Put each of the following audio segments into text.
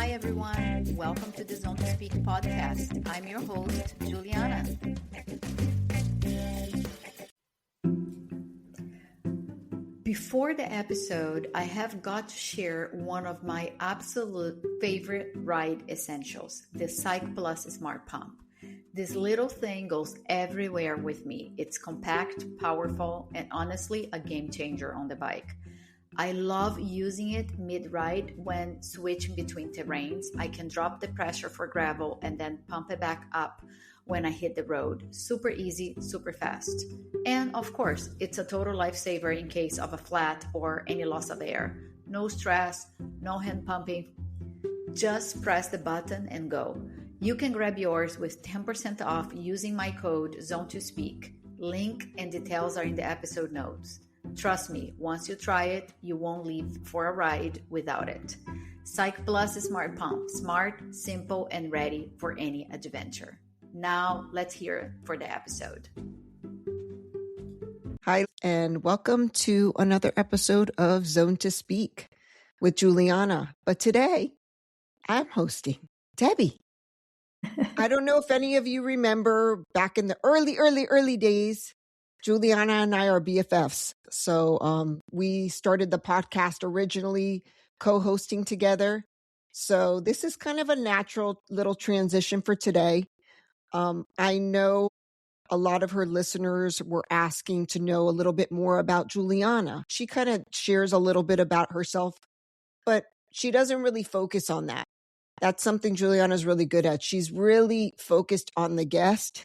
Hi, everyone. Welcome to the Zone to Speak podcast. I'm your host, Juliana. Before the episode, I have got to share one of my absolute favorite ride essentials, the Psych Plus Smart Pump. This little thing goes everywhere with me. It's compact, powerful, and honestly a game changer on the bike. I love using it mid-ride when switching between terrains. I can drop the pressure for gravel and then pump it back up when I hit the road. Super easy, super fast. And of course, it's a total lifesaver in case of a flat or any loss of air. No stress, no hand pumping. Just press the button and go. You can grab yours with 10% off using my code ZONE2SPEAK. Link and details are in the episode notes. Trust me, once you try it, you won't leave for a ride without it. Psych Plus Smart Pump. Smart, simple, and ready for any adventure. Now, let's hear it for the episode. Hi, and welcome to another episode of Zone to Speak with Juliana. But today, I'm hosting Debbie. I don't know if any of you remember back in the early days, Juliana and I are BFFs. So we started the podcast originally co-hosting together. So this is kind of a natural little transition for today. I know a lot of her listeners were asking to know a little bit more about Juliana. She kind of shares a little bit about herself, but she doesn't really focus on that. That's something Juliana's really good at. She's really focused on the guest,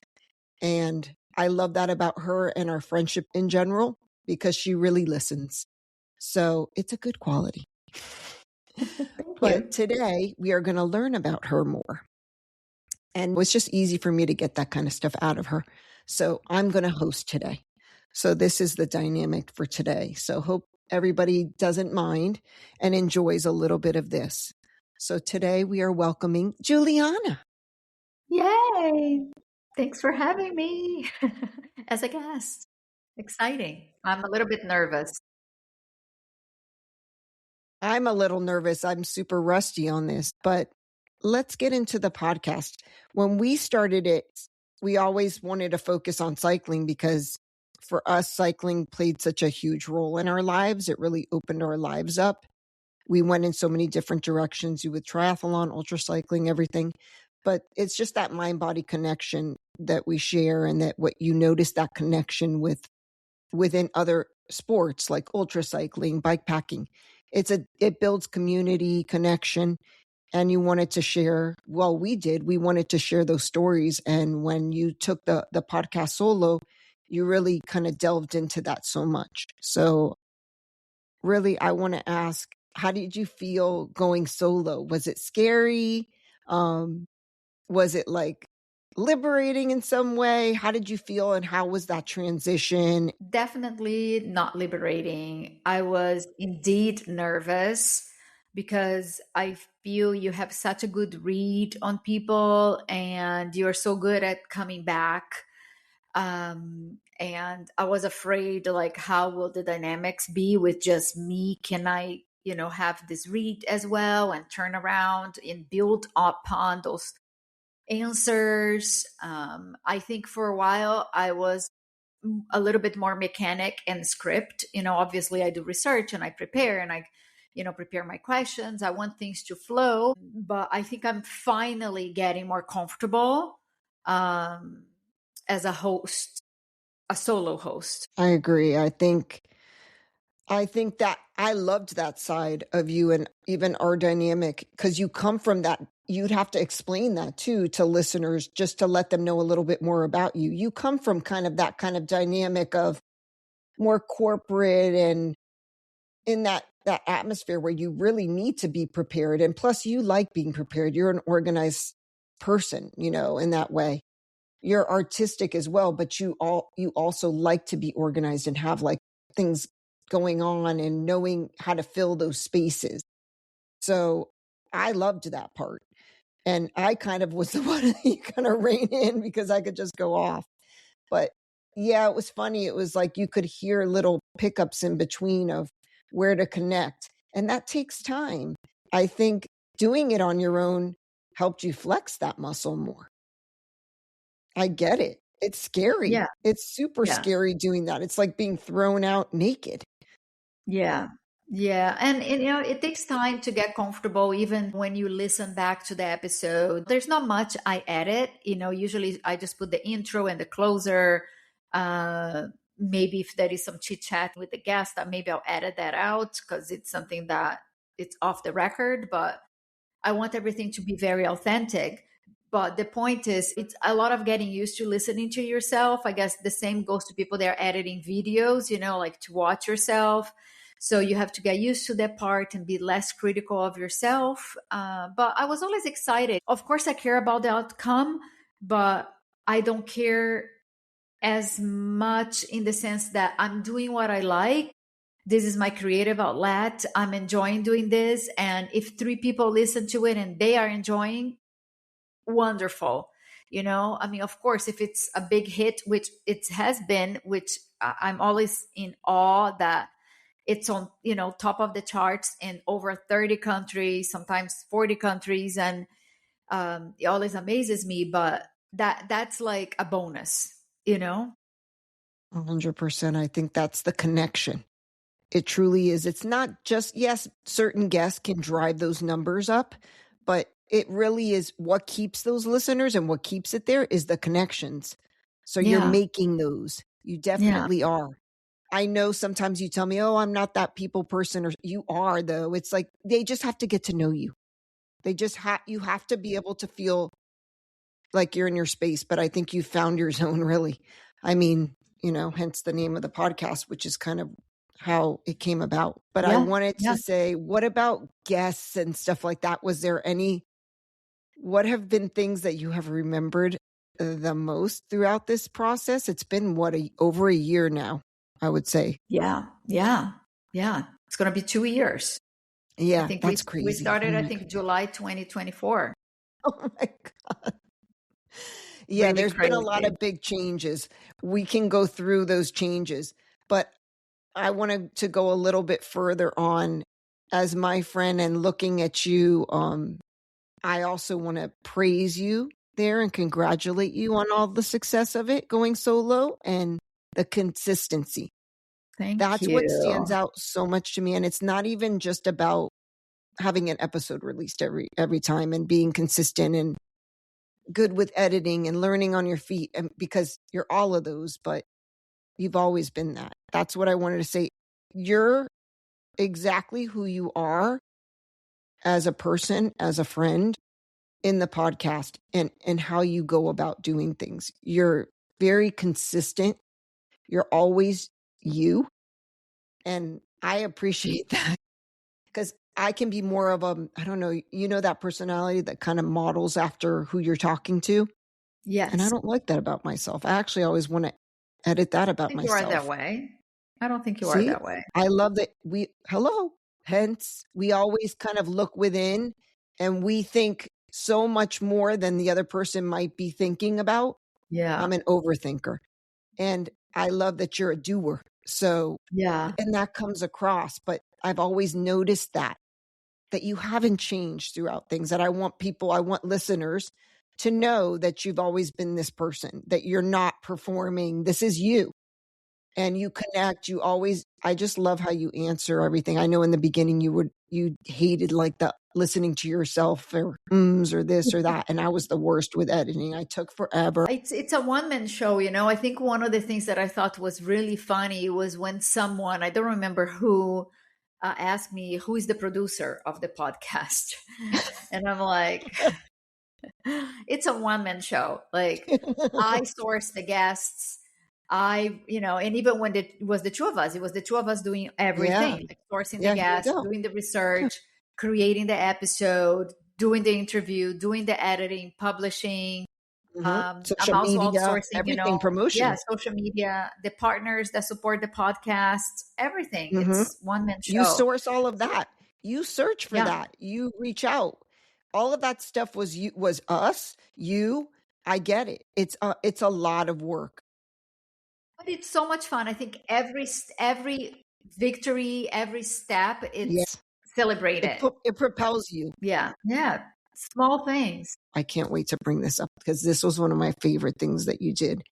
and I love that about her and our friendship in general because she really listens. So it's a good quality. But today we are going to learn about her more. And it was just easy for me to get that kind of stuff out of her. So I'm going to host today. So this is the dynamic for today. So hope everybody doesn't mind and enjoys a little bit of this. So today we are welcoming Juliana. Yay! Thanks for having me as a guest. Exciting. I'm a little bit nervous. I'm a little nervous. I'm super rusty on this, but let's get into the podcast. When we started it, we always wanted to focus on cycling because for us, cycling played such a huge role in our lives. It really opened our lives up. We went in so many different directions with triathlon, ultra cycling, everything. But it's just that mind-body connection that we share, and that what you notice that connection within other sports like ultra cycling, bike packing. It builds community connection, and you wanted to share. Well, we wanted to share those stories. And when you took the podcast solo, you really kind of delved into that so much. So really, I want to ask, how did you feel going solo? Was it scary? Was it like liberating in some way? How did you feel, and how was that transition? Definitely not liberating. I was indeed nervous because I feel you have such a good read on people and you're so good at coming back. And I was afraid, like, how will the dynamics be with just me? Can I, have this read as well and turn around and build upon those answers? I think for a while I was a little bit more mechanic and script. Obviously I do research and I prepare and I prepare my questions. I want things to flow, but I think I'm finally getting more comfortable as a host, a solo host. I agree. I think that I loved that side of you, and even our dynamic, because you come from that. You'd have to explain that too to listeners, just to let them know a little bit more about you. You come from kind of that kind of dynamic of more corporate and in that atmosphere where you really need to be prepared. And plus you like being prepared. You're an organized person, in that way. You're artistic as well, but you also like to be organized and have like things going on and knowing how to fill those spaces. So I loved that part. And I kind of was the one that you kind of rein in because I could just go off. But yeah, it was funny. It was like you could hear little pickups in between of where to connect. And that takes time. I think doing it on your own helped you flex that muscle more. I get it. It's scary. Yeah. It's super Yeah. scary doing that. It's like being thrown out naked. Yeah. Yeah. And, it takes time to get comfortable, even when you listen back to the episode. There's not much I edit. Usually I just put the intro and the closer. Maybe if there is some chit chat with the guest, maybe I'll edit that out because it's something that it's off the record. But I want everything to be very authentic. But the point is, it's a lot of getting used to listening to yourself. I guess the same goes to people that are editing videos, like to watch yourself. So you have to get used to that part and be less critical of yourself. But I was always excited. Of course, I care about the outcome, but I don't care as much in the sense that I'm doing what I like. This is my creative outlet. I'm enjoying doing this. And if 3 people listen to it and they are enjoying, wonderful. Of course, if it's a big hit, which it has been, which I'm always in awe that it's on, top of the charts in over 30 countries, sometimes 40 countries. And it always amazes me, but that's like a bonus, 100%. I think that's the connection. It truly is. It's not just, yes, certain guests can drive those numbers up, but it really is what keeps those listeners and what keeps it there is the connections. So you're Yeah. making those. You definitely are. I know sometimes you tell me, oh, I'm not that people person, or you are, though. It's like they just have to get to know you. They just you have to be able to feel like you're in your space. But I think you found your zone, really. I mean, hence the name of the podcast, which is kind of how it came about. But I wanted to say, what about guests and stuff like that? Was there what have been things that you have remembered the most throughout this process? It's been over a year now, I would say. Yeah. It's going to be 2 years. Yeah, I think that's crazy. We started, I think, July 2024. Oh my God. Yeah, Really there's crazy. been a lot of big changes. We can go through those changes, but I wanted to go a little bit further on as my friend and looking at you. I also want to praise you there and congratulate you on all the success of it going solo and the consistency. That's you. what stands out so much to me. And it's not even just about having an episode released every time and being consistent and good with editing and learning on your feet, and because you're all of those, but you've always been that. That's what I wanted to say. You're exactly who you are as a person, as a friend in the podcast, and how you go about doing things. You're very consistent. You're always you. And I appreciate that because I can be more of I don't know, that personality that kind of models after who you're talking to. Yes. And I don't like that about myself. I actually always want to edit that about myself. You are that way. I don't think you See? are that way. I love that hence we always kind of look within and we think so much more than the other person might be thinking about. Yeah. I'm an overthinker. And I love that you're a doer. So, and that comes across, but I've always noticed that you haven't changed throughout things, that I want listeners to know that you've always been this person, that you're not performing. This is you. And you connect, I just love how you answer everything. I know in the beginning you hated like the listening to yourself or or this or that. And I was the worst with editing. I took forever. It's a one-man show, I think one of the things that I thought was really funny was when someone, I don't remember who, asked me, who is the producer of the podcast? And I'm like, it's a one-man show. Like I source the guests. And even when it was the two of us, doing everything, like sourcing the guests, doing the research, creating the episode, doing the interview, doing the editing, publishing. Social I'm also media, outsourcing, everything, promotion. Yeah, social media, the partners that support the podcast, everything. It's one-man show. You source all of that. You search for that. You reach out. All of that stuff was us, you. I get it. It's a lot of work. But it's so much fun. I think every victory, every step, it's celebrate it. It propels you. Yeah. Yeah. Small things. I can't wait to bring this up because this was one of my favorite things that you did.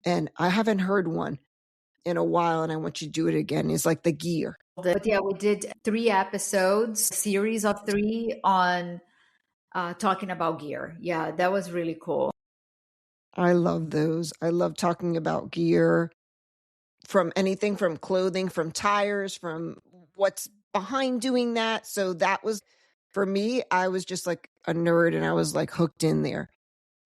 And I haven't heard one in a while, and I want you to do it again. It's like the gear. But yeah, we did 3 episodes, series of 3 on talking about gear. Yeah, that was really cool. I love those. I love talking about gear, from anything from clothing, from tires, from what's behind doing that. So that was, for me, I was just like a nerd and I was like hooked in there.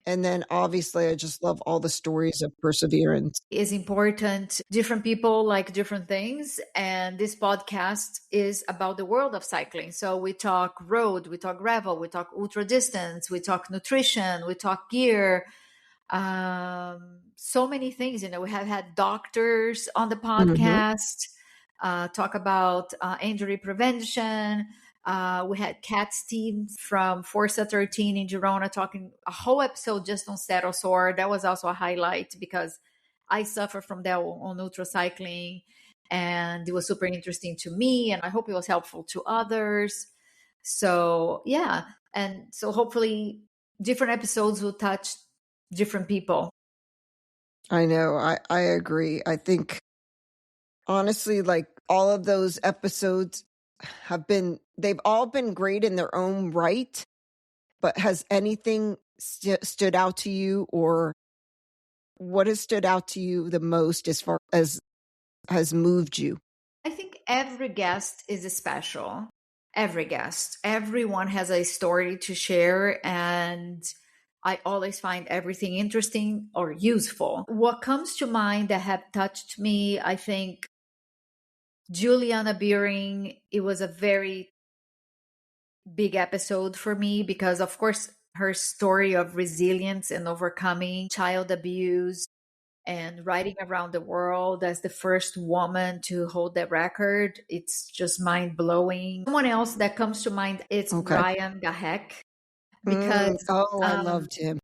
And then obviously I just love all the stories of perseverance. Is important. Different people like different things. And this podcast is about the world of cycling. So we talk road, we talk gravel, we talk ultra distance, we talk nutrition, we talk gear. So many things. We have had doctors on the podcast talk about injury prevention. We had Cat Steve from Forza 13 in Girona talking a whole episode just on saddle sore. That was also a highlight because I suffer from that on ultra cycling, and it was super interesting to me, and I hope it was helpful to others. So yeah, and so hopefully different episodes will touch different people. I know. I agree. I think honestly, like all of those episodes they've all been great in their own right, but has anything stood out to you, or what has stood out to you the most as far as has moved you? I think every guest is special. Every guest, everyone has a story to share, and I always find everything interesting or useful. What comes to mind that have touched me, I think Juliana Beering, it was a very big episode for me because, of course, her story of resilience and overcoming child abuse and riding around the world as the first woman to hold that record. It's just mind blowing. Someone else that comes to mind is Brian Gahek because I loved him.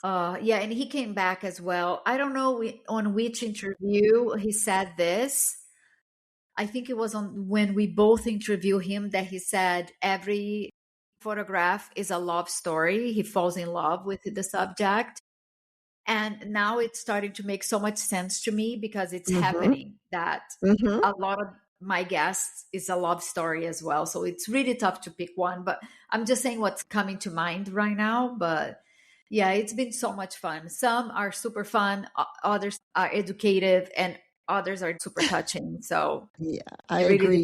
Yeah, and he came back as well. I don't know on which interview he said this. I think it was on when we both interviewed him that he said every photograph is a love story. He falls in love with the subject. And now it's starting to make so much sense to me because it's happening that a lot of my guests is a love story as well. So it's really tough to pick one, but I'm just saying what's coming to mind right now. But yeah, it's been so much fun. Some are super fun, others are educative, and others are super touching. So yeah, I agree.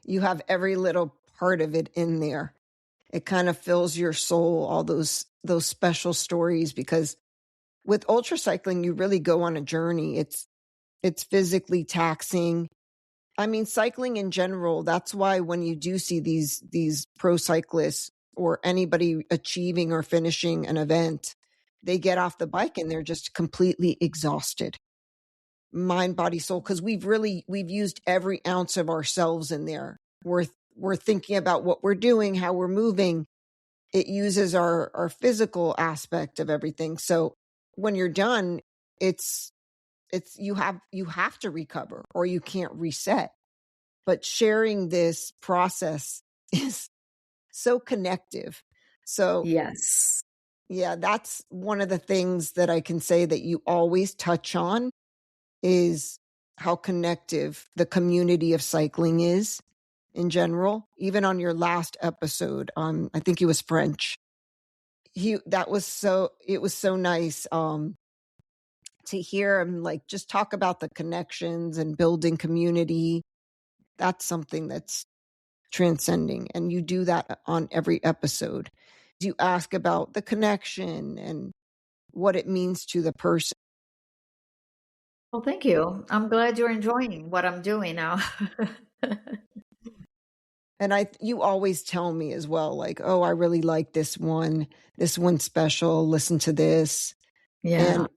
You have every little part of it in there. It kind of fills your soul, all those special stories, because with ultra cycling, you really go on a journey. It's physically taxing. I mean, cycling in general, that's why when you do see these pro cyclists or anybody achieving or finishing an event, they get off the bike and they're just completely exhausted. Mind, body, soul, because we've used every ounce of ourselves in there. We're thinking about what we're doing, how we're moving. It uses our physical aspect of everything. So when you're done, it's you have to recover or you can't reset. But sharing this process is so connective. So yes. Yeah, that's one of the things that I can say that you always touch on is how connective the community of cycling is in general. Even on your last episode, I think he was French. It was so nice to hear him like just talk about the connections and building community. That's something that's transcending, and you do that on every episode. You ask about the connection and what it means to the person. Well, thank you. I'm glad you're enjoying what I'm doing now. And you always tell me as well, like, oh, I really like this one's special, listen to this. Yeah. And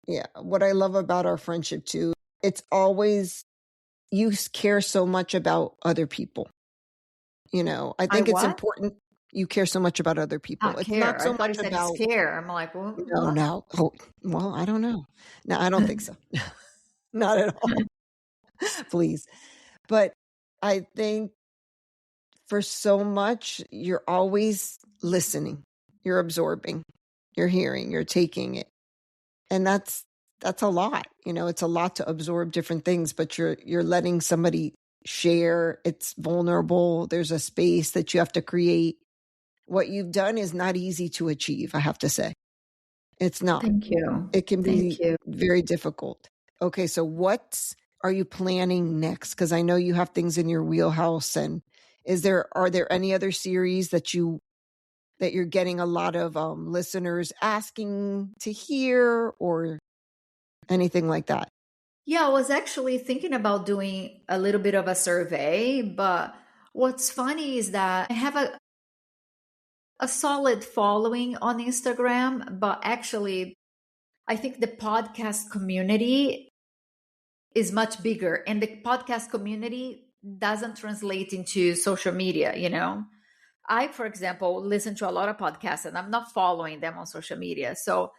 yeah, what I love about our friendship too, it's always, you care so much about other people. I think it's important. You care so much about other people. Not it's care. not so I thought much you said about scare. I'm like, well, no. Oh, well, I don't know. No, I don't think so. Not at all. Please. But I think for so much, you're always listening, you're absorbing, you're hearing, you're taking it. And that's a lot. It's a lot to absorb different things, but you're letting somebody share. It's vulnerable. There's a space that you have to create. What you've done is not easy to achieve, I have to say. It's not. Thank you. It can Thank be you. very difficult. Okay, so what are you planning next? Because I know you have things in your wheelhouse. And are there any other series that you're getting a lot of listeners asking to hear or anything like that? Yeah, I was actually thinking about doing a little bit of a survey, but what's funny is that I have a solid following on Instagram, but actually, I think the podcast community is much bigger, and the podcast community doesn't translate into social media, I, for example, listen to a lot of podcasts and I'm not following them on social media. So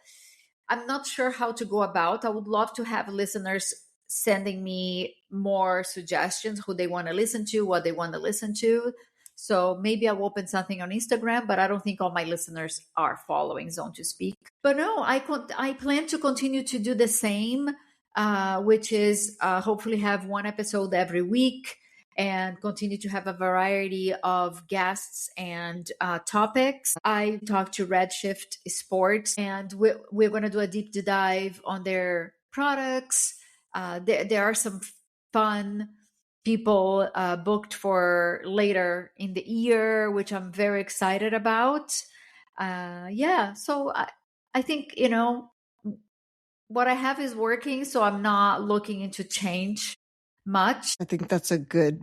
I'm not sure how to go about. I would love to have listeners sending me more suggestions, who they want to listen to, what they want to listen to. So maybe I'll open something on Instagram, but I don't think all my listeners are following Zone to Speak. But no, I plan to continue to do the same, which is hopefully have one episode every week and continue to have a variety of guests and topics. I talked to Redshift Sports, and we're going to do a deep dive on their products. There are some fun people booked for later in the year, which I'm very excited about. So I think, what I have is working, so I'm not looking into change much. I think that's a good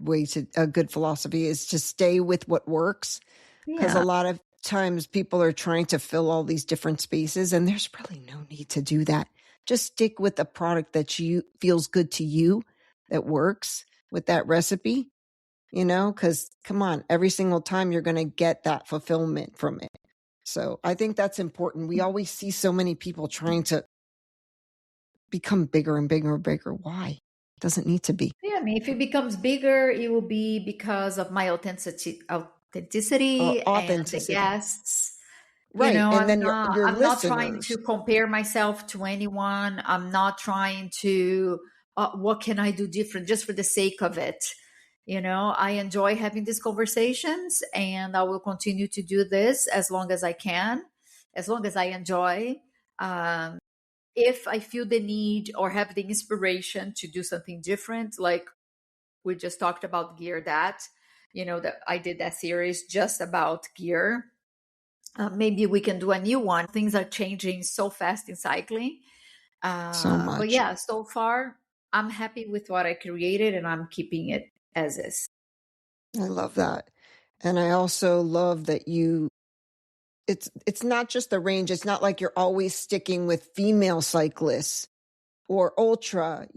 philosophy, is to stay with what works. Because a lot of times people are trying to fill all these different spaces, and there's really no need to do that. Just stick with the product that feels good to you, that works with that recipe, because come on, every single time you're going to get that fulfillment from it. So I think that's important. We always see so many people trying to become bigger and bigger and bigger. Why? It doesn't need to be. Yeah, I mean, if it becomes bigger, it will be because of my authenticity and the guests. Right. And then your I'm not trying listeners. to compare myself to anyone. I'm not trying to, what can I do different just for the sake of it? I enjoy having these conversations, and I will continue to do this as long as I can, as long as I enjoy. If I feel the need or have the inspiration to do something different, like we just talked about gear, that I did that series just about gear. Maybe we can do a new one. Things are changing so fast in cycling. So much. But yeah, so far I'm happy with what I created, and I'm keeping it as is. I love that. And I also love that it's not just the range. It's not like you're always sticking with female cyclists or ultra.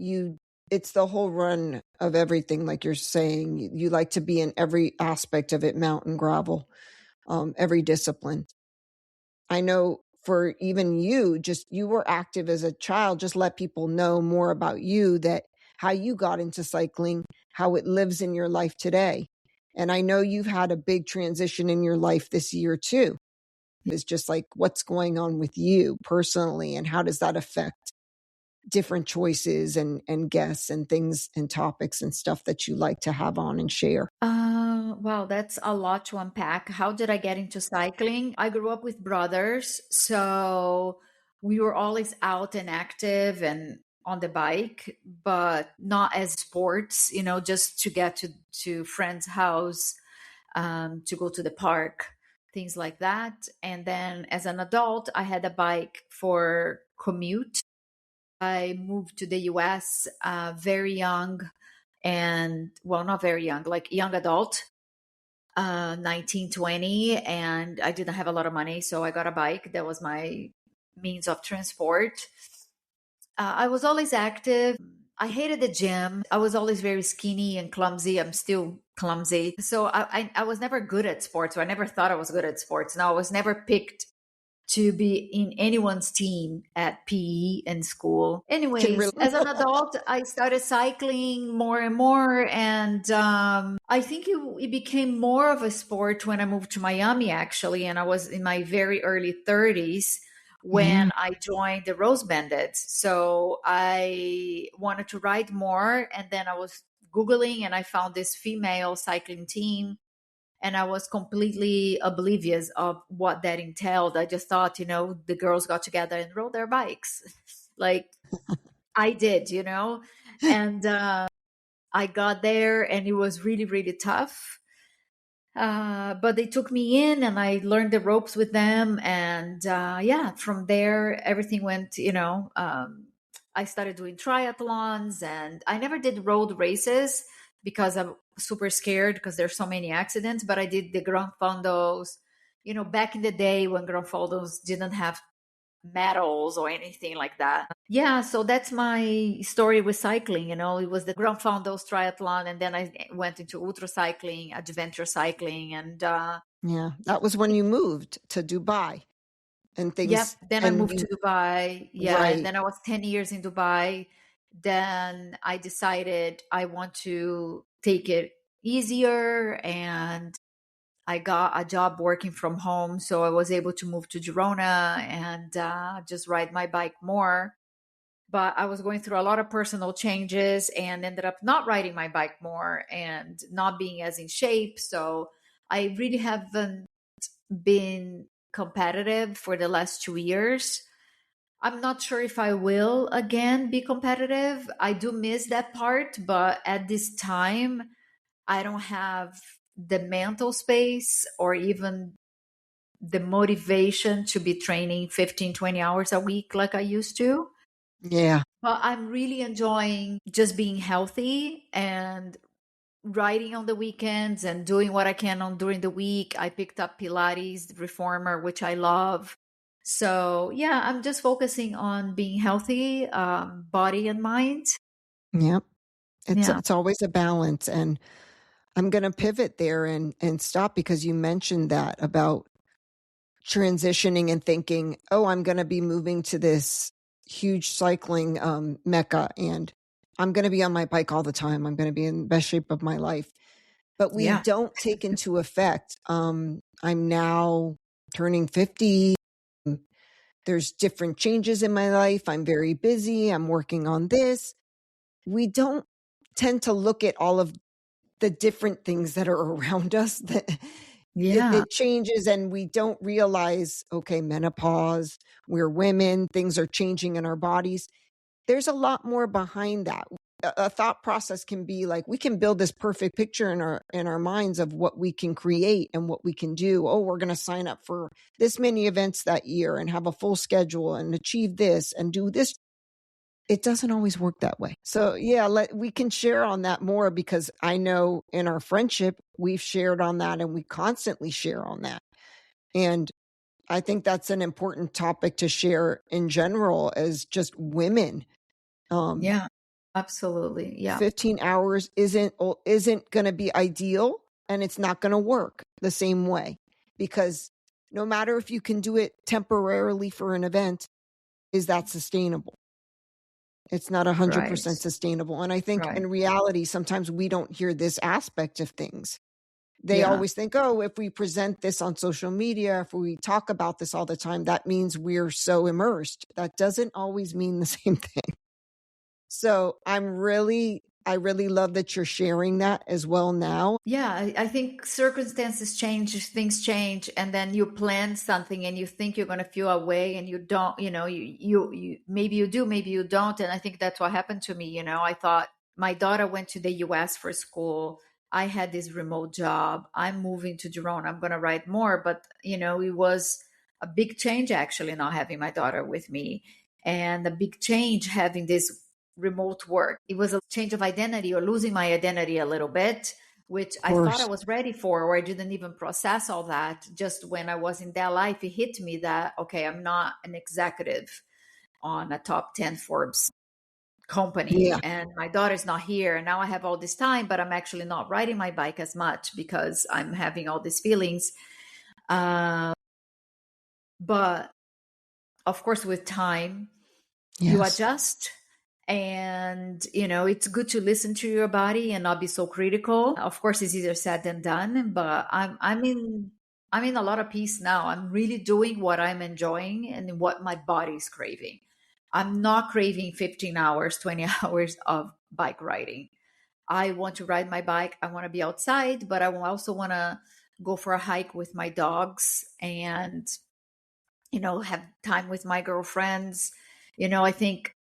It's the whole run of everything. Like you're saying, you like to be in every aspect of it, mountain, gravel, every discipline. I know for even you were active as a child. Just let people know more about you, that how you got into cycling, how it lives in your life today. And I know you've had a big transition in your life this year too. It's just like, what's going on with you personally, and how does that affect different choices and guests and things and topics and stuff that you like to have on and share? Wow, that's a lot to unpack. How did I get into cycling? I grew up with brothers, so we were always out and active and on the bike, but not as sports, just to get to friends' house, to go to the park, things like that. And then as an adult, I had a bike for commute. I moved to the US very young, and well, not very young, like young adult, 19, 20, and I didn't have a lot of money, so I got a bike. That was my means of transport. I was always active. I hated the gym. I was always very skinny and clumsy. I'm still clumsy. So I was never good at sports, or I never thought I was good at sports. No, I was never picked to be in anyone's team at PE in school. Can Anyways, really as an adult, I started cycling more and more. And I think it became more of a sport when I moved to Miami, actually. And I was in my very early 30s yeah. when I joined the Rose Bandits. So I wanted to ride more. And then I was Googling and I found this female cycling team, and I was completely oblivious of what that entailed. I just thought, the girls got together and rode their bikes like I did, and I got there and it was really, really tough. But they took me in and I learned the ropes with them. And yeah, from there, everything went, I started doing triathlons, and I never did road races because I'm super scared because there's so many accidents. But I did the Grand Fondos, back in the day when Grand Fondos didn't have medals or anything like that. Yeah, so that's my story with cycling. It was the Grand Fondos triathlon, and then I went into ultra cycling, adventure cycling, and Yeah. That was when you moved to Dubai and yep. things Then I and moved you to Dubai. Yeah, and right. then I was 10 years in Dubai. Then I decided I want to take it easier, and I got a job working from home, so I was able to move to Girona and just ride my bike more. But I was going through a lot of personal changes and ended up not riding my bike more and not being as in shape. So I really haven't been competitive for the last 2 years. I'm not sure if I will again be competitive. I do miss that part, but at this time, I don't have the mental space or even the motivation to be training 15, 20 hours a week like I used to. Yeah. But I'm really enjoying just being healthy and riding on the weekends and doing what I can on during the week. I picked up Pilates, the reformer, which I love. So yeah, I'm just focusing on being healthy, body and mind. Yep. Yeah. It's always a balance. And I'm going to pivot there and stop because you mentioned that about transitioning and thinking, oh, I'm going to be moving to this huge cycling mecca and I'm going to be on my bike all the time. I'm going to be in the best shape of my life. But we Yeah. don't take into effect. I'm now turning 50. There's different changes in my life. I'm very busy. I'm working on this. We don't tend to look at all of the different things that are around us that Yeah. it changes and we don't realize, okay, menopause, we're women, things are changing in our bodies. There's a lot more behind that. A thought process can be like, we can build this perfect picture in our minds of what we can create and what we can do. Oh, we're going to sign up for this many events that year and have a full schedule and achieve this and do this. It doesn't always work that way. So yeah, we can share on that more because I know in our friendship, we've shared on that and we constantly share on that. And I think that's an important topic to share in general as just women. Yeah. Absolutely. Yeah. 15 hours isn't going to be ideal and it's not going to work the same way because no matter if you can do it temporarily for an event, is that sustainable? It's not 100% Right. sustainable. And I think Right. in reality, sometimes we don't hear this aspect of things. They Yeah. always think, oh, if we present this on social media, if we talk about this all the time, that means we're so immersed. That doesn't always mean the same thing. So I really love that you're sharing that as well now. Yeah, I think circumstances change, things change, and then you plan something and you think you're going to feel a way and you don't, you maybe you do, maybe you don't. And I think that's what happened to me. I thought my daughter went to the US for school. I had this remote job. I'm moving to Girona. I'm going to write more. But, it was a big change actually not having my daughter with me, and a big change having this remote work. It was a change of identity or losing my identity a little bit, which Of I thought I course. was ready for, or I didn't even process all that. Just when I was in that life, it hit me that, okay, I'm not an executive on a top 10 Forbes company Yeah. and my daughter's not here. And now I have all this time, but I'm actually not riding my bike as much because I'm having all these feelings. But of course, with time, you Yes. adjust. And, it's good to listen to your body and not be so critical. Of course, it's easier said than done, but I'm in a lot of peace now. I'm really doing what I'm enjoying and what my body's craving. I'm not craving 15 hours, 20 hours of bike riding. I want to ride my bike. I want to be outside, but I also want to go for a hike with my dogs and, have time with my girlfriends. I think,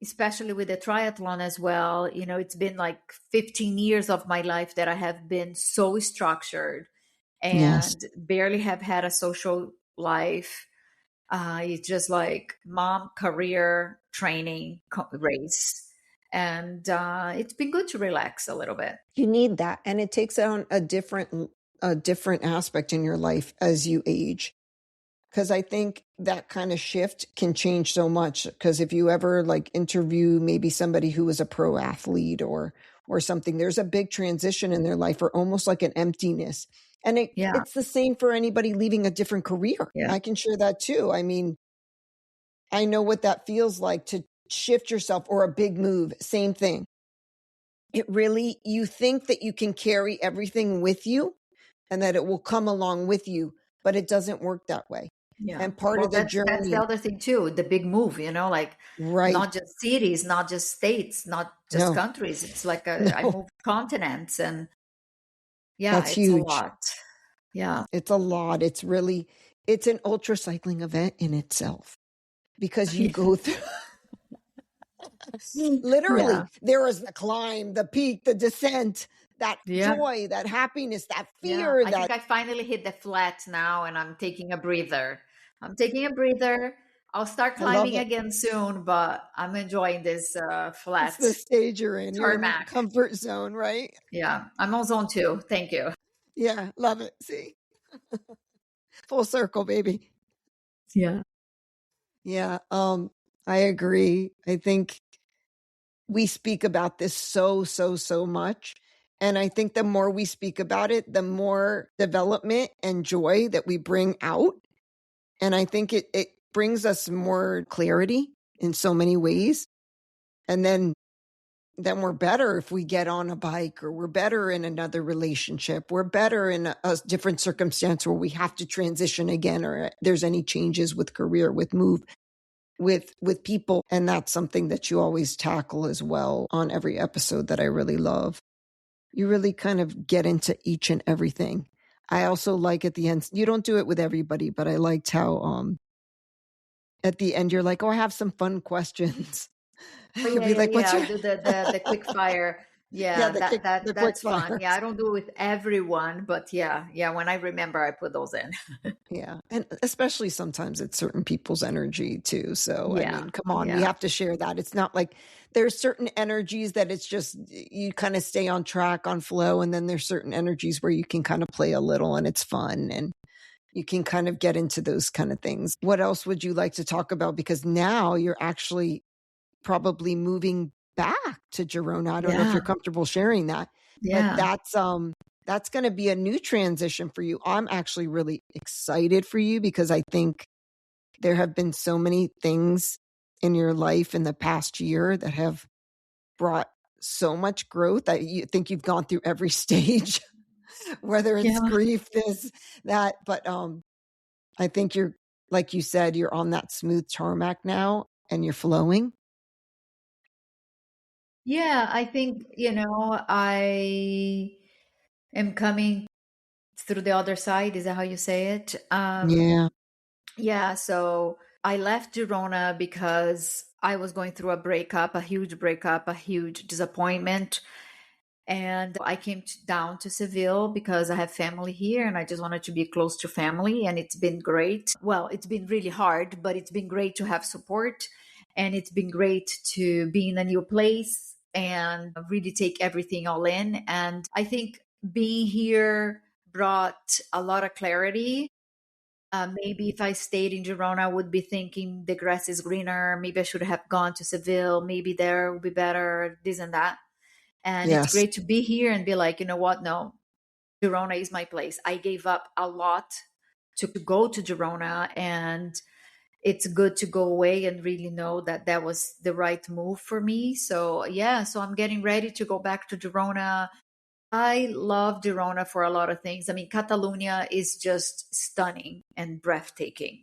especially with the triathlon as well, it's been like 15 years of my life that I have been so structured Yes. and barely have had a social life. It's just like mom, career, training, race. And it's been good to relax a little bit. You need that. And it takes on a different aspect in your life as you age. Because I think that kind of shift can change so much. Because if you ever like interview maybe somebody who was a pro athlete or something, there's a big transition in their life or almost like an emptiness. And Yeah. it's the same for anybody leaving a different career. Yeah. I can share that too. I mean, I know what that feels like to shift yourself or a big move. Same thing. It really, you think that you can carry everything with you and that it will come along with you, but it doesn't work that way. Yeah. And part Well, of the that's the journey, other thing too, the big move, like right? not just cities, not just states, not just No, countries. It's like I no, moved continents, and yeah, that's it's a huge. lot. Yeah. It's a lot. It's an ultra cycling event in itself because you go through Yeah. literally there is the climb, the peak, the descent, that Yeah. joy, that happiness, that Yeah. fear, I think that I finally hit the flat now and I'm taking a breather. I'm taking a breather. I'll start I love climbing it. again soon, but I'm enjoying this It's flat the stage you're in. You're in your tarmac. comfort zone, right? Yeah. I'm on zone 2. Thank you. Yeah, love it. See, full circle, baby. Yeah. Yeah, I agree. I think we speak about this so much. And I think the more we speak about it, the more development and joy that we bring out. And I think it brings us more clarity in so many ways. And then we're better if we get on a bike, or we're better in another relationship. We're better in a different circumstance where we have to transition again, or there's any changes with career, with move, with people. And that's something that you always tackle as well on every episode that I really love. You really kind of get into each and everything. I also like at the end, you don't do it with everybody, but I liked how at the end you're like, oh, I have some fun questions. Oh, You'll yeah, be yeah, like, what's yeah. I your do the quick fire. yeah, Yeah, the quick that's fun. fire. Yeah, I don't do it with everyone, but yeah, when I remember, I put those in. Yeah. And especially sometimes it's certain people's energy too. So, I Yeah, mean, come on, we yeah, have to share that. It's not like there's certain energies that it's just you kind of stay on track, on flow. And then there's certain energies where you can kind of play a little and it's fun and you can kind of get into those kind of things. What else would you like to talk about? Because now you're actually probably moving back to Girona. I don't know if yeah, you're comfortable sharing that, but yeah, that's going to be a new transition for you. I'm actually really excited for you because I think there have been so many things in your life in the past year that have brought so much growth that you think you've gone through every stage, whether it's yeah. grief, this, that, but I think you're, like you said, you're on that smooth tarmac now and you're flowing. Yeah, I think, I am coming through the other side. Is that how you say it? Yeah. Yeah, so I left Girona because I was going through a breakup, a huge disappointment. And I came down to Seville because I have family here and I just wanted to be close to family. And it's been great. Well, it's been really hard, but it's been great to have support. And it's been great to be in a new place and really take everything all in. And I think being here brought a lot of clarity. Maybe if I stayed in Girona, I would be thinking the grass is greener. Maybe I should have gone to Seville. Maybe there would be better, this and that. And it's Yes. great to be here and be like, you know what? No, Girona is my place. I gave up a lot to go to Girona, and it's good to go away and really know that that was the right move for me. So yeah, so I'm getting ready to go back to Girona. I love Girona for a lot of things. I mean, Catalonia is just stunning and breathtaking,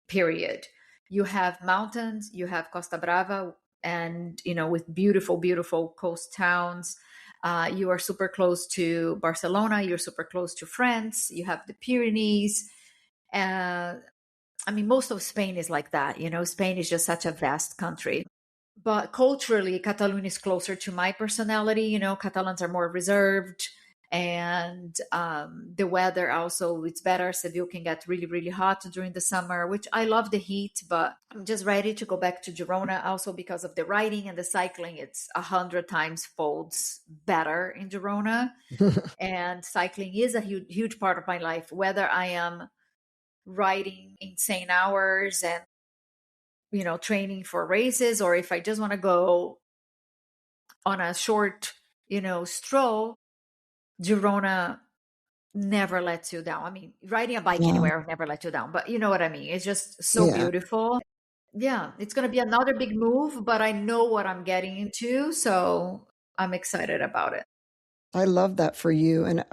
period. You have mountains, you have Costa Brava, and, with beautiful, beautiful coast towns. You are super close to Barcelona, you're super close to France, you have the Pyrenees. Uh, I mean, most of Spain is like that. Spain is just such a vast country. But culturally, Catalonia is closer to my personality. Catalans are more reserved, and the weather also it's better. Seville can get really, really hot during the summer, which I love the heat, but I'm just ready to go back to Girona. Also, because of the riding and the cycling, it's 100 times folds better in Girona. And cycling is a huge, huge part of my life, whether I am riding insane hours and training for races, or if I just want to go on a short stroll. Girona never lets you down. I mean, riding a bike Yeah. anywhere never lets you down, but you know what I mean. It's just so Yeah. beautiful. Yeah, it's going to be another big move, but I know what I'm getting into, so I'm excited about it. I love that for you. And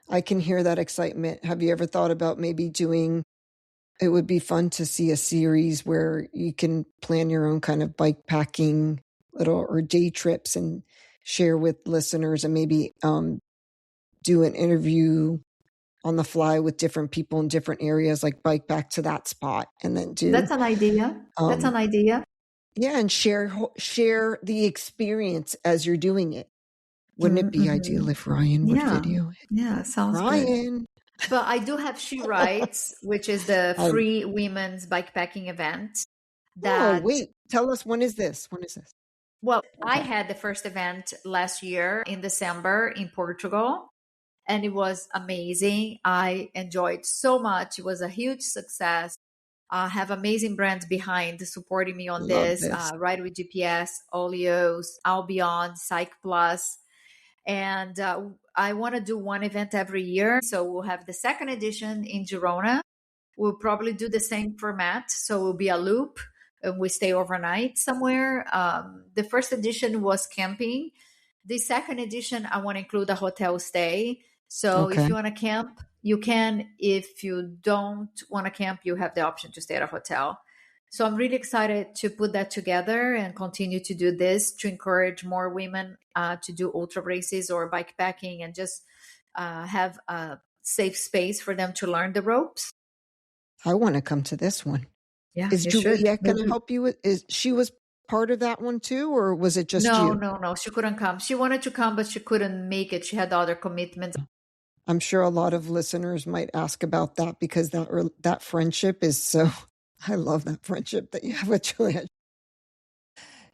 I can hear that excitement. Have you ever thought about maybe doing, it would be fun to see a series where you can plan your own kind of bike packing little or day trips and share with listeners, and maybe do an interview on the fly with different people in different areas, like bike back to that spot and then do That's an idea. That's um an idea. yeah, and share the experience as you're doing it. Wouldn't it be ideal Mm-hmm. if Ryan would Yeah. video it? Yeah, sounds good. Ryan. But I do have She Rides, which is the I, free women's bikepacking event oh, that, wait. Tell us, when is this? When is this? well, I Okay. had the first event last year in December in Portugal, and it was amazing. I enjoyed so much. It was a huge success. I have amazing brands behind supporting me on Love this. this. Ride with GPS, Oleos, Albion, Psych Plus. And I want to do one event every year. So we'll have the second edition in Girona. We'll probably do the same format. So it will be a loop and we stay overnight somewhere. The first edition was camping. The second edition, I want to include a hotel stay. So if Okay. you want to camp, you can. If you don't want to camp, you have the option to stay at a hotel. So I'm really excited to put that together and continue to do this to encourage more women to do ultra races or bike packing, and just have a safe space for them to learn the ropes. I want to come to this one. Yeah, Is you should. Juliet going to help you with, is she was part of that one too, or was it just No, you? no, no. She couldn't come. She wanted to come, but she couldn't make it. She had other commitments. I'm sure a lot of listeners might ask about that, because that friendship is so, I love that friendship that you have with Juliet.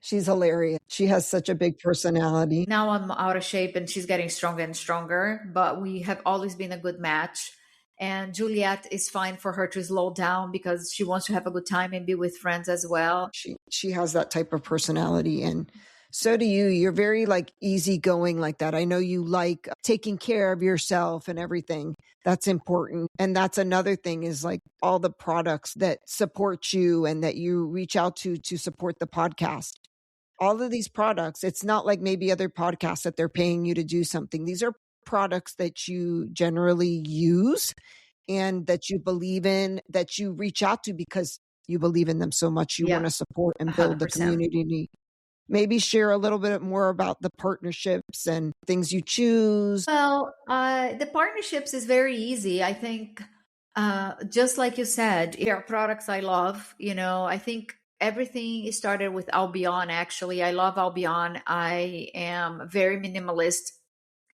She's hilarious. She has such a big personality. Now I'm out of shape and she's getting stronger and stronger, but we have always been a good match. And Juliet is fine for her to slow down because she wants to have a good time and be with friends as well. She has that type of personality, and so do you. You're very like easygoing like that. I know you like taking care of yourself and everything. That's important. And that's another thing, is like all the products that support you and that you reach out to support the podcast. All of these products, it's not like maybe other podcasts that they're paying you to do something. These are products that you generally use and that you believe in, that you reach out to because you believe in them so much. You want Yeah, to support and build the 100%. community. Maybe share a little bit more about the partnerships and things you choose. Well, the partnerships is very easy. I think, just like you said, there are products I love. I think everything started with Albion, actually. I love Albion. I am very minimalist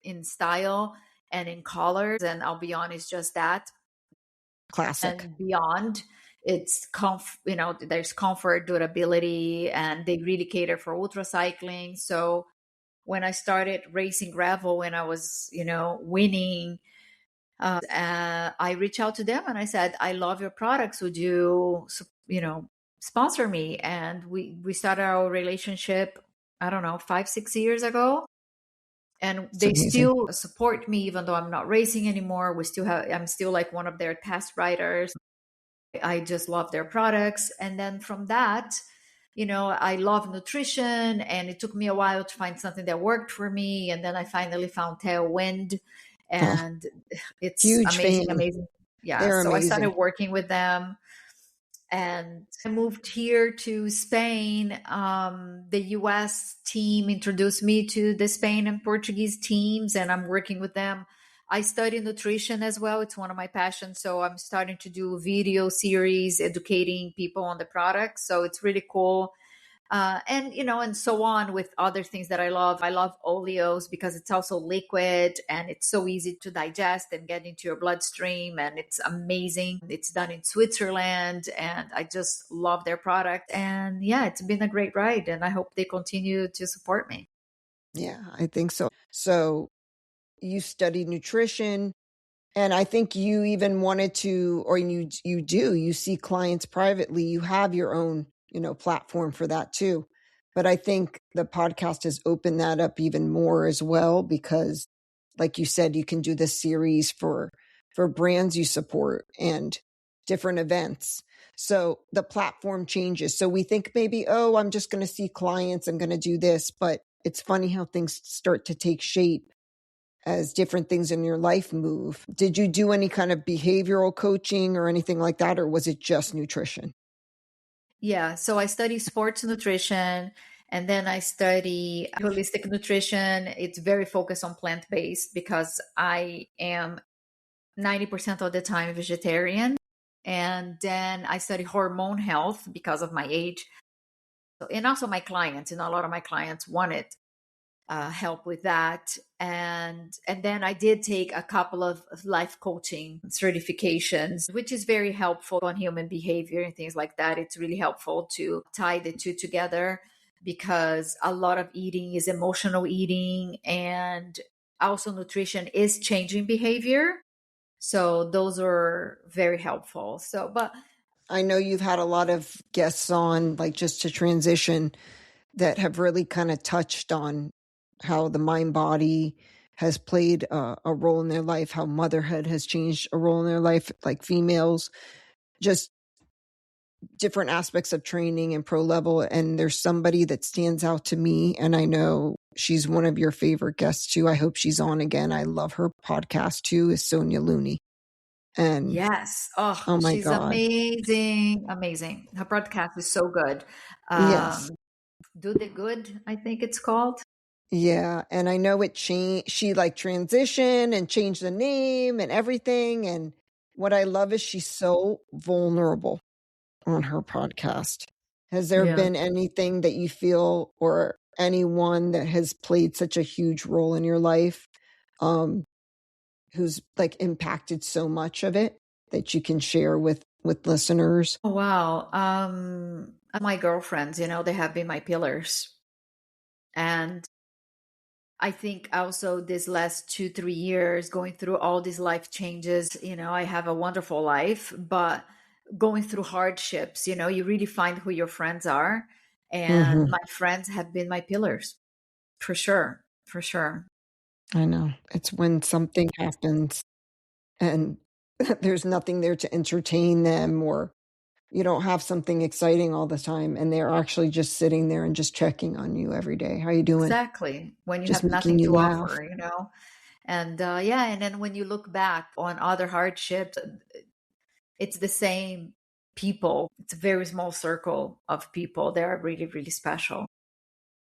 in style and in colors, and Albion is just that Classic. and beyond. It's there's comfort, durability, and they really cater for ultra cycling. So when I started racing gravel, when I was winning, I reached out to them and I said, I love your products, would you sponsor me? And we started our relationship, I don't know, 5-6 years ago. And It's they amazing. still support me even though I'm not racing anymore. I'm still like one of their test riders. I just love their products. And then from that, I love nutrition, and it took me a while to find something that worked for me. And then I finally found Tailwind, Oh, and it's huge amazing, fan. amazing. Yeah. They're So I started amazing. working with them, and I moved here to Spain. The US team introduced me to the Spain and Portuguese teams, and I'm working with them. I study nutrition as well. It's one of my passions. So I'm starting to do video series educating people on the product. So it's really cool. And so on with other things that I love. I love oleos because it's also liquid and it's so easy to digest and get into your bloodstream, and it's amazing. It's done in Switzerland, and I just love their product. And yeah, it's been a great ride, and I hope they continue to support me. Yeah, I think so. So you studied nutrition, and I think you even wanted to, or you see clients privately, you have your own, platform for that too. But I think the podcast has opened that up even more as well, because like you said, you can do this series for brands you support and different events. So the platform changes. So we think maybe, oh, I'm just going to see clients, I'm going to do this, but it's funny how things start to take shape as different things in your life move. Did you do any kind of behavioral coaching or anything like that, or was it just nutrition? Yeah. So I study sports nutrition, and then I study holistic nutrition. It's very focused on plant based because I am 90% of the time vegetarian. And then I study hormone health because of my age. And also my clients, a lot of my clients wanted help with that. And then I did take a couple of life coaching certifications, which is very helpful on human behavior and things like that. It's really helpful to tie the two together because a lot of eating is emotional eating, and also nutrition is changing behavior. So those are very helpful. But I know you've had a lot of guests on, like just to transition, that have really kind of touched on how the mind body has played a role in their life, how motherhood has changed a role in their life, like females, just different aspects of training and pro level. And there's somebody that stands out to me, and I know she's one of your favorite guests too. I hope she's on again. I love her podcast too, is Sonia Looney. And yes, oh, oh my she's God. amazing, amazing. Her podcast is so good. Yes. Um, Do the Good, I think it's called. Yeah. And I know it changed. She like transitioned and changed the name and everything. And what I love is she's so vulnerable on her podcast. Has there Yeah. been anything that you feel, or anyone that has played such a huge role in your life, um, who's like impacted so much of it that you can share with listeners? Oh, wow. My girlfriends, they have been my pillars. And I think also this last 2, 3 years going through all these life changes, I have a wonderful life, but going through hardships, you really find who your friends are. And Hmm. my friends have been my pillars for sure. For sure. I know. It's when something happens and there's nothing there to entertain them, or you don't have something exciting all the time, and they're actually just sitting there and just checking on you every day. How you doing? Exactly. When you Just have making nothing you to laugh. offer. And yeah, and then when you look back on other hardships, it's the same people. It's a very small circle of people. They are really, really special.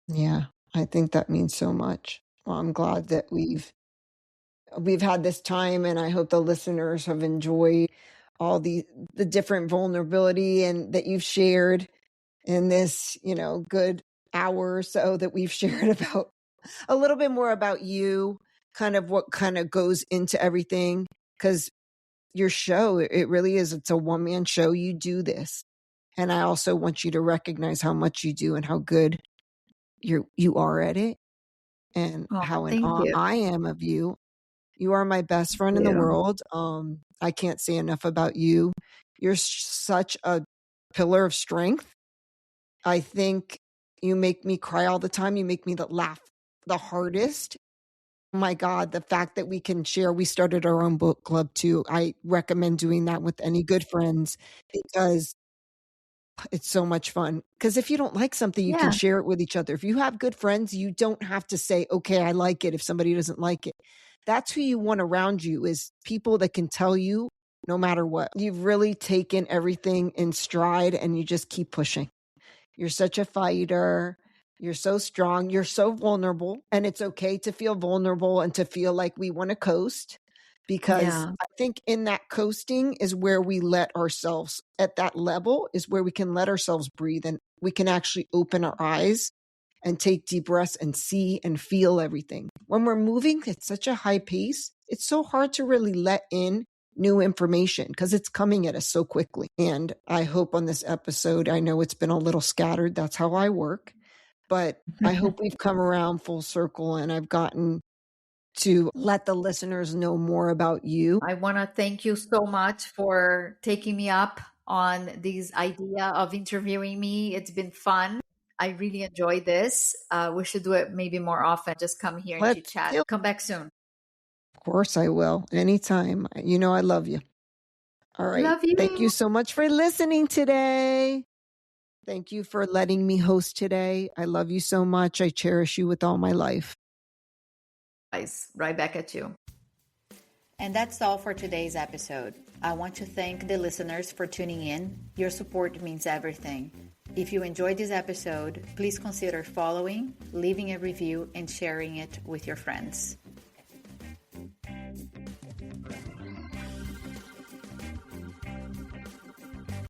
Yeah, I think that means so much. Well, I'm glad that we've had this time, and I hope the listeners have enjoyed all the different vulnerability and that you've shared in this, good hour or so that we've shared about a little bit more about you, kind of what kind of goes into everything. Because your show, it really is, it's a one-man show. You do this. And I also want you to recognize how much you do and how good you are at it, and Oh, how in thank awe you. I am of you. You are my best friend in the You. world. I can't say enough about you. You're such a pillar of strength. I think you make me cry all the time. You make me laugh the hardest. Oh my God, the fact that we can share, we started our own book club too. I recommend doing that with any good friends because it's so much fun. Because if you don't like something, you can Yeah. share it with each other. If you have good friends, you don't have to say, okay, I like it if somebody doesn't like it. That's who you want around you, is people that can tell you no matter what. You've really taken everything in stride and you just keep pushing. You're such a fighter. You're so strong. You're so vulnerable. And it's okay to feel vulnerable and to feel like we want to coast, because Yeah. I think in that coasting is where we let ourselves, at that level, is where we can let ourselves breathe and we can actually open our eyes and take deep breaths and see and feel everything. When we're moving at such a high pace, it's so hard to really let in new information because it's coming at us so quickly. And I hope on this episode, I know it's been a little scattered. That's how I work. But I hope we've come around full circle and I've gotten to let the listeners know more about you. I want to thank you so much for taking me up on this idea of interviewing me. It's been fun. I really enjoyed this. We should do it maybe more often. Just come here and chit Let's chat. do. Come back soon. Of course I will. Anytime. You know, I love you. All right. Love you. Thank you so much for listening today. Thank you for letting me host today. I love you so much. I cherish you with all my life. Guys, right back at you. And that's all for today's episode. I want to thank the listeners for tuning in. Your support means everything. If you enjoyed this episode, please consider following, leaving a review, and sharing it with your friends.